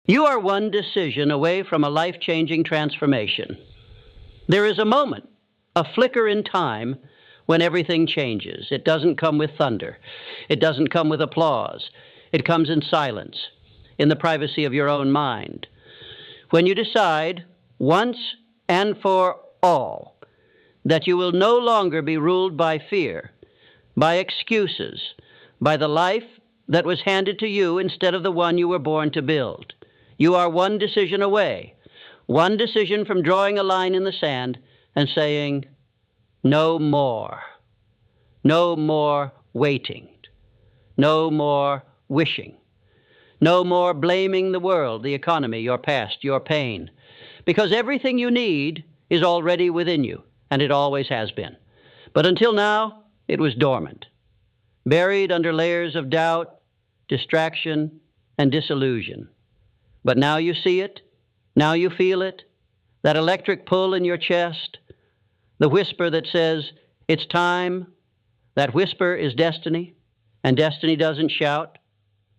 You are one decision away from a life-changing transformation. There is a moment, a flicker in time, when everything changes. It doesn't come with thunder. It doesn't come with applause. It comes in silence, in the privacy of your own mind. When you decide, once and for all, that you will no longer be ruled by fear, by excuses, by the life that was handed to you instead of the one you were born to build. You are one decision away, one decision from drawing a line in the sand and saying, no more. No more waiting. No more wishing. No more blaming the world, the economy, your past, your pain. Because everything you need is already within you, and it always has been. But until now, it was dormant, buried under layers of doubt, distraction, and disillusion. But now you see it, now you feel it, that electric pull in your chest, the whisper that says, it's time. That whisper is destiny, and destiny doesn't shout.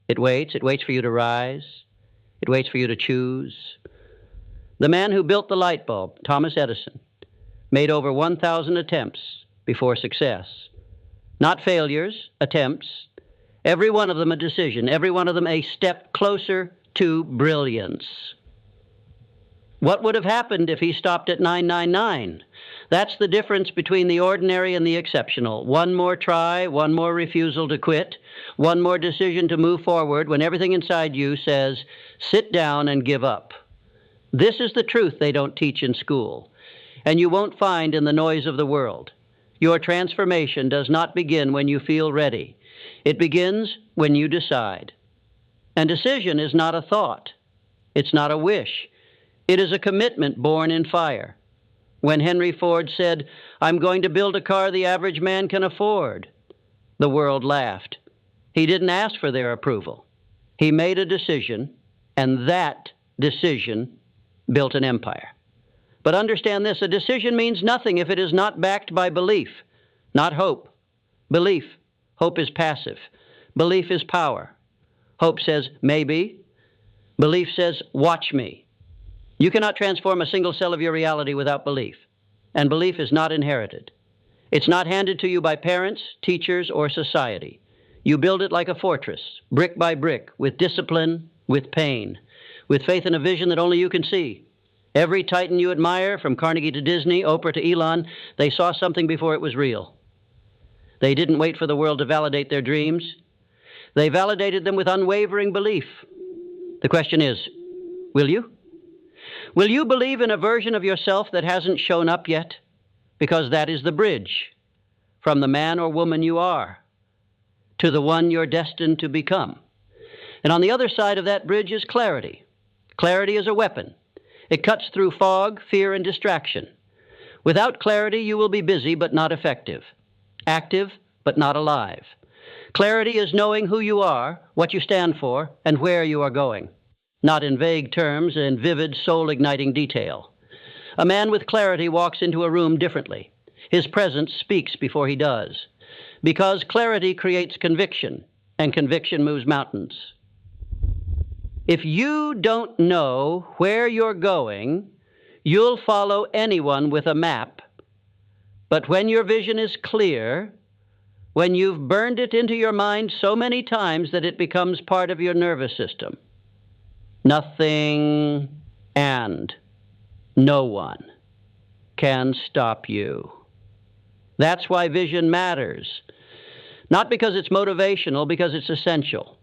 It waits for you to rise. It waits for you to choose. The man who built the light bulb, Thomas Edison, made over 1,000 attempts before success. Not failures, attempts. Every one of them a decision, every one of them a step closer to brilliance. What would have happened if he stopped at 999? That's the difference between the ordinary and the exceptional. One more try, one more refusal to quit, one more decision to move forward when everything inside you says, sit down and give up. This is the truth they don't teach in school, and you won't find in the noise of the world. Your transformation does not begin when you feel ready. It begins when you decide. And decision is not a thought. It's not a wish. It is a commitment born in fire. When Henry Ford said, I'm going to build a car the average man can afford, the world laughed. He didn't ask for their approval. He made a decision, and that decision built an empire. But understand this, a decision means nothing if it is not backed by belief, not hope. Belief. Hope is passive. Belief is power. Hope says, maybe. Belief says, watch me. You cannot transform a single cell of your reality without belief. And belief is not inherited. It's not handed to you by parents, teachers, or society. You build it like a fortress, brick by brick, with discipline, with pain, with faith in a vision that only you can see. Every titan you admire, from Carnegie to Disney, Oprah to Elon, they saw something before it was real. They didn't wait for the world to validate their dreams. They validated them with unwavering belief. The question is, will you? Will you believe in a version of yourself that hasn't shown up yet? Because that is the bridge from the man or woman you are to the one you're destined to become. And on the other side of that bridge is clarity. Clarity is a weapon. It cuts through fog, fear, and distraction. Without clarity, you will be busy but not effective, active but not alive. Clarity is knowing who you are, what you stand for, and where you are going. Not in vague terms, in vivid, soul-igniting detail. A man with clarity walks into a room differently. His presence speaks before he does. Because clarity creates conviction, and conviction moves mountains. If you don't know where you're going, you'll follow anyone with a map. But when your vision is clear, when you've burned it into your mind so many times that it becomes part of your nervous system, nothing and no one can stop you. That's why vision matters. Not because it's motivational, because it's essential.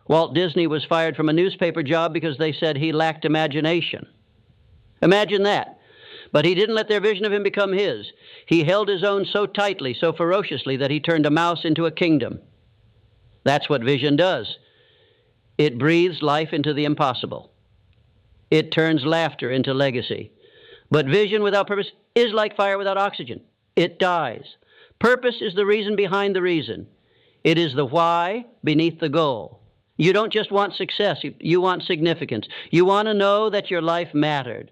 Walt Disney was fired from a newspaper job because they said he lacked imagination. Imagine that. But he didn't let their vision of him become his. He held his own so tightly, so ferociously, that he turned a mouse into a kingdom. That's what vision does. It breathes life into the impossible. It turns laughter into legacy. But vision without purpose is like fire without oxygen. It dies. Purpose is the reason behind the reason. It is the why beneath the goal. You don't just want success, you want significance. You want to know that your life mattered,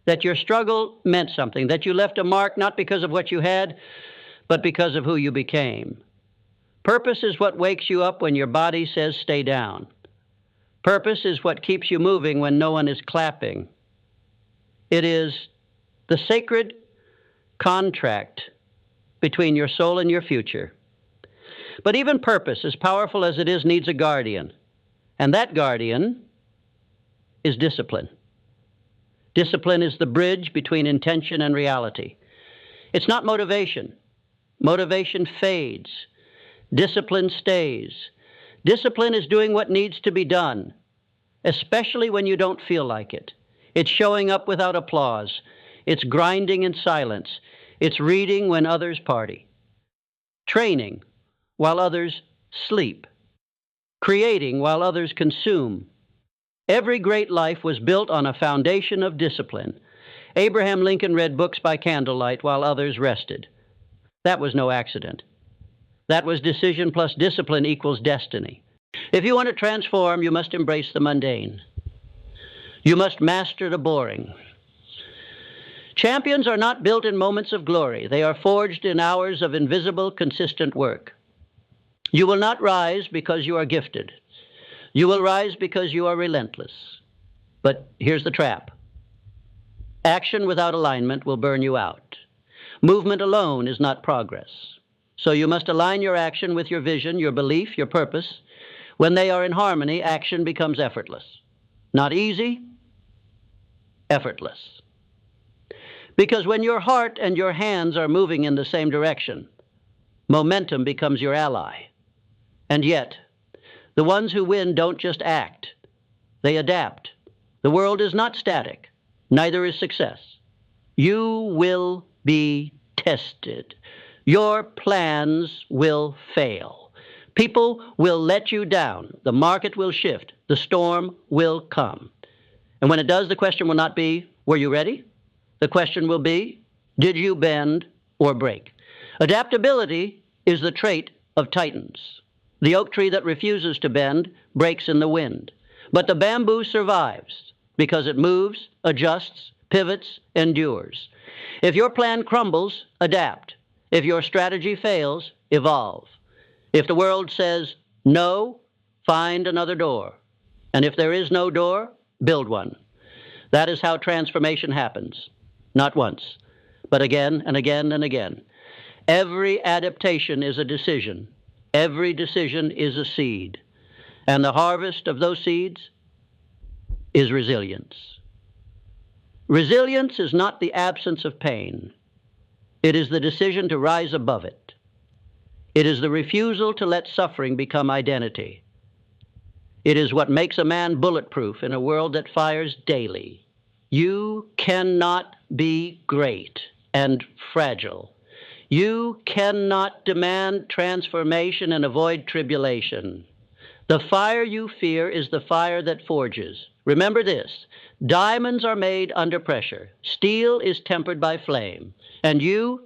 that your struggle meant something, that you left a mark not because of what you had, but because of who you became. Purpose is what wakes you up when your body says stay down. Purpose is what keeps you moving when no one is clapping. It is the sacred contract between your soul and your future. But even purpose, as powerful as it is, needs a guardian. And that guardian is discipline. Discipline is the bridge between intention and reality. It's not motivation. Motivation fades. Discipline stays. Discipline is doing what needs to be done, especially when you don't feel like it. It's showing up without applause. It's grinding in silence. It's reading when others party. Training while others sleep. Creating while others consume. Every great life was built on a foundation of discipline. Abraham Lincoln read books by candlelight while others rested. That was no accident. That was decision plus discipline equals destiny. If you want to transform, you must embrace the mundane. You must master the boring. Champions are not built in moments of glory. They are forged in hours of invisible, consistent work. You will not rise because you are gifted. You will rise because you are relentless. But here's the trap. Action without alignment will burn you out. Movement alone is not progress. So you must align your action with your vision, your belief, your purpose. When they are in harmony, action becomes effortless. Not easy, effortless. Because when your heart and your hands are moving in the same direction, momentum becomes your ally. And yet, the ones who win don't just act, they adapt. The world is not static, neither is success. You will be tested. Your plans will fail. People will let you down. The market will shift. The storm will come. And when it does, the question will not be, were you ready? The question will be, did you bend or break? Adaptability is the trait of titans. The oak tree that refuses to bend breaks in the wind. But the bamboo survives because it moves, adjusts, pivots, endures. If your plan crumbles, adapt. If your strategy fails, evolve. If the world says no, find another door. And if there is no door, build one. That is how transformation happens. Not once, but again and again and again. Every adaptation is a decision. Every decision is a seed. And the harvest of those seeds is resilience. Resilience is not the absence of pain. It is the decision to rise above it. It is the refusal to let suffering become identity. It is what makes a man bulletproof in a world that fires daily. You cannot be great and fragile. You cannot demand transformation and avoid tribulation. The fire you fear is the fire that forges. Remember this, diamonds are made under pressure. Steel is tempered by flame. And you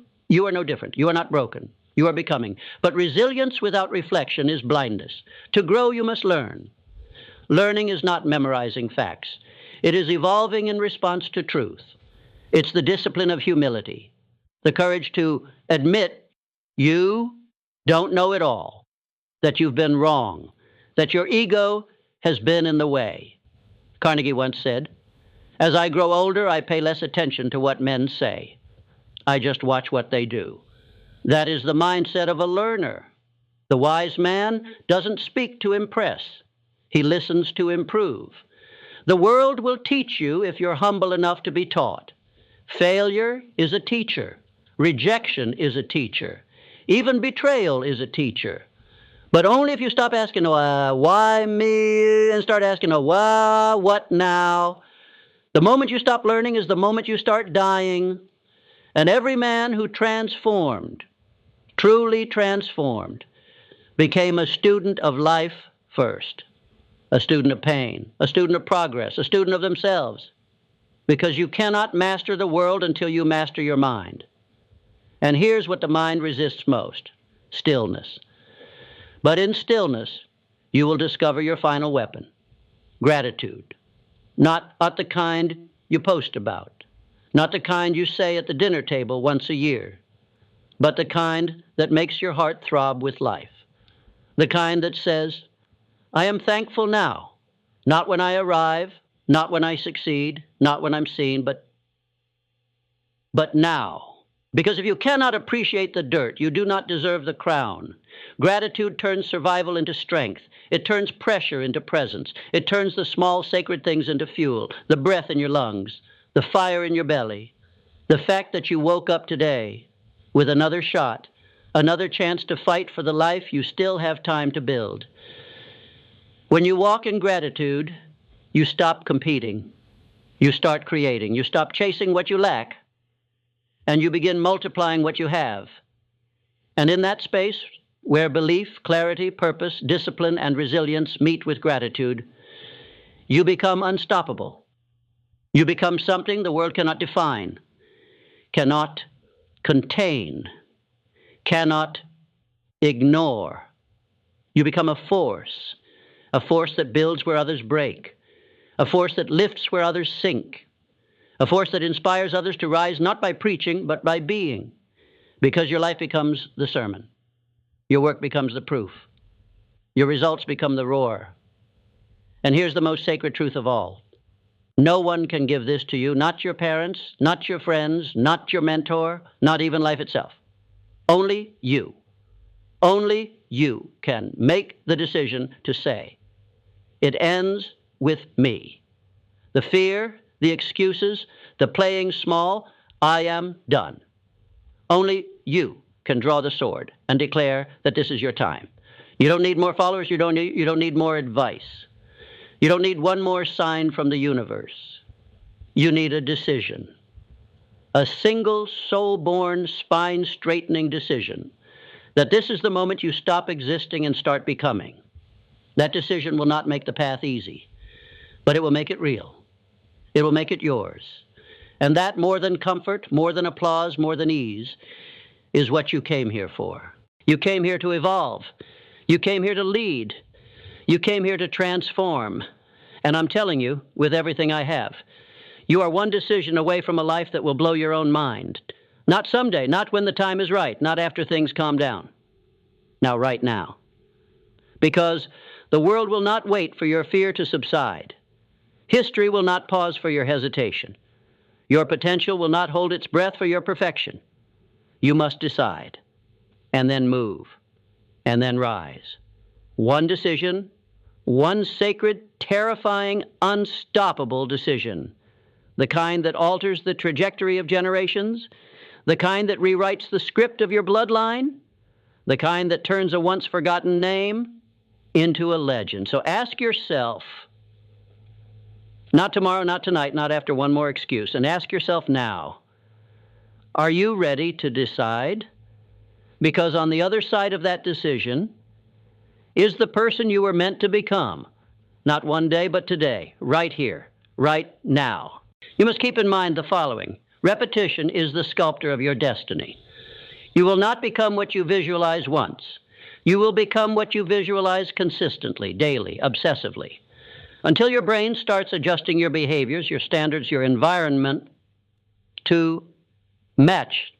are no different. You are not broken. You are becoming. But resilience without reflection is blindness. To grow, you must learn. Learning is not memorizing facts. It is evolving in response to truth. It's the discipline of humility, the courage to admit you don't know it all, that you've been wrong, that your ego has been in the way. Carnegie once said, "As I grow older, I pay less attention to what men say. I just watch what they do." That is the mindset of a learner. The wise man doesn't speak to impress. He listens to improve. The world will teach you if you're humble enough to be taught. Failure is a teacher. Rejection is a teacher. Even betrayal is a teacher. But only if you stop asking, why me, and start asking, why, what now? The moment you stop learning is the moment you start dying. And every man who transformed, truly transformed, became a student of life first, a student of pain, a student of progress, a student of themselves. Because you cannot master the world until you master your mind. And here's what the mind resists most, stillness. But in stillness, you will discover your final weapon, gratitude. Not the kind you post about, not the kind you say at the dinner table once a year, but the kind that makes your heart throb with life. The kind that says, I am thankful now, Not when I arrive, not when I succeed, not when I'm seen, but now. Because if you cannot appreciate the dirt, you do not deserve the crown. Gratitude turns survival into strength. It turns pressure into presence. It turns the small sacred things into fuel, the breath in your lungs, the fire in your belly, the fact that you woke up today with another shot, another chance to fight for the life you still have time to build. When you walk in gratitude, you stop competing. You start creating. You stop chasing what you lack, and you begin multiplying what you have. And in that space, where belief, clarity, purpose, discipline, and resilience meet with gratitude, you become unstoppable. You become something the world cannot define, cannot contain, cannot ignore. You become a force that builds where others break, a force that lifts where others sink, a force that inspires others to rise not by preaching, but by being, because your life becomes the sermon. Your work becomes the proof. Your results become the roar. And here's the most sacred truth of all. No one can give this to you, not your parents, not your friends, not your mentor, not even life itself. Only you. Only you can make the decision to say, it ends with me. The fear, the excuses, the playing small, I am done. Only you can draw the sword and declare that this is your time. You don't need more followers. You don't need more advice. You don't need one more sign from the universe. You need a decision. A single soul-born, spine-straightening decision that this is the moment you stop existing and start becoming. That decision will not make the path easy, but it will make it real. It will make it yours. And that, more than comfort, more than applause, more than ease, is what you came here for. You came here to evolve. You came here to lead. You came here to transform. And I'm telling you, with everything I have, you are one decision away from a life that will blow your own mind. Not someday, not when the time is right, not after things calm down. Now, right now. Because the world will not wait for your fear to subside. History will not pause for your hesitation. Your potential will not hold its breath for your perfection. You must decide, and then move, and then rise. One decision, one sacred, terrifying, unstoppable decision. The kind that alters the trajectory of generations, the kind that rewrites the script of your bloodline, the kind that turns a once forgotten name into a legend. So ask yourself, not tomorrow, not tonight, not after one more excuse, and ask yourself now, are you ready to decide? Because on the other side of that decision is the person you were meant to become, not one day, but today, right here, right now. You must keep in mind the following. Repetition is the sculptor of your destiny. You will not become what you visualize once. You will become what you visualize consistently, daily, obsessively, until your brain starts adjusting your behaviors, your standards, your environment to match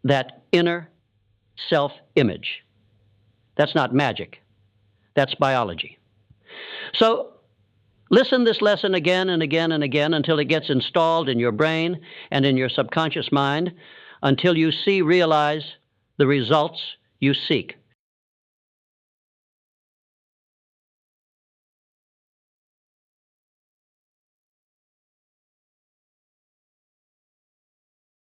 that inner self-image. That's not magic. That's biology. So listen this lesson again and again and again until it gets installed in your brain and in your subconscious mind, until you realize the results you seek.